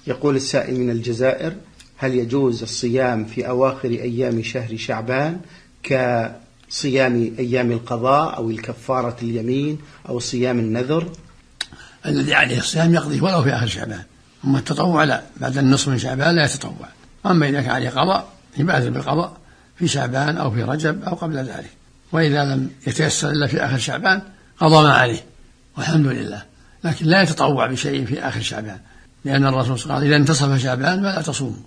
يقول السائل من الجزائر: هل يجوز الصيام في أواخر أيام شهر شعبان كصيام أيام القضاء أو الكفارة اليمين أو صيام النذر؟ الذي عليه الصيام يقضي ولو في آخر شعبان، أما التطوع لا، بعد النصف من شعبان لا يتطوع. أما إذا كان عليه قضاء يبادر بالقضاء في شعبان أو في رجب أو قبل ذلك، وإذا لم يتيسر إلا في آخر شعبان قضى ما عليه والحمد لله، لكن لا يتطوع بشيء في آخر شعبان، لأن الرسول صلى الله عليه وسلم قال: إذا انتصف شعبان فلا تصوموا،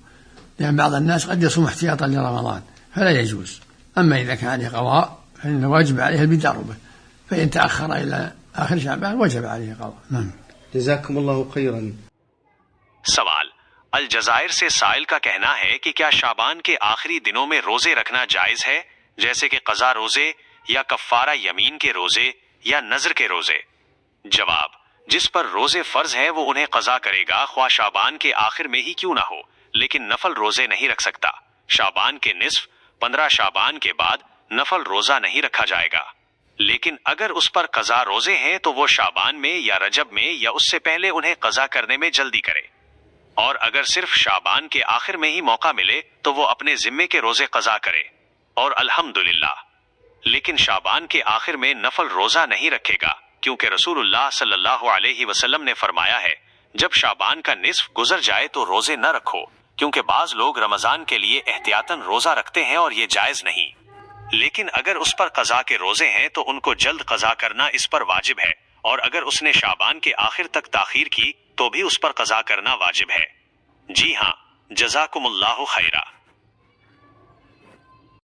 لأن بعض الناس قد يصوم احتياطا لرمضان فلا يجوز. أما إذا كان عليه قضاء فإن واجب عليه البدار به، فإن تأخر إلى آخر شعبان وجب عليه قضاء. نعم. جزاكم الله خيرا. सवाल: अलजज़ायर से साइल का कहना है कि क्या शाबान के आखिरी दिनों में रोजे रखना जायज है, जैसे कि कज़ा रोजे या कफ़ारा यमीन के रोजे या नज़र के रोजे? जवाब: जिस पर रोजे फर्ज हैं वो उन्हें कज़ा करेगा, ख्वाह शाबान के आखिर में ही क्यों ना हो, लेकिन नफल रोजे नहीं रख सकता। शाबान के निस्फ 15 शाबान के बाद नफल रोजा नहीं रखा जाएगा, लेकिन अगर उस पर कज़ा रोजे हैं तो वो शाबान में या रजब में या उससे पहले उन्हें कज़ा करने में जल्दी करे, और अगर सिर्फ शाबान के आखिर में ही मौका मिले तो वो अपने जिम्मे के रोजे कज़ा करे और अल्हम्दुलिल्लाह, लेकिन शाबान के आखिर में नफल रोजा नहीं रखेगा, क्योंकि रसूलुल्लाह सल्लल्लाहु अलैहि वसल्लम ने फरमाया है, जब शाबान का निस्फ गुजर जाए तो रोजे न रखो, क्योंकि बाज लोग रमजान के लिए एहतियातन रोजा रखते हैं और ये जायज नहीं, लेकिन अगर उस पर कज़ा के रोजे हैं तो उनको जल्द कज़ा करना इस पर वाजिब है, और अगर उसने शाबान के आखिर तक ताखीर की तो भी उस पर कज़ा करना वाजिब है। जी हाँ, जज़ाकुमुल्लाहु खैरा।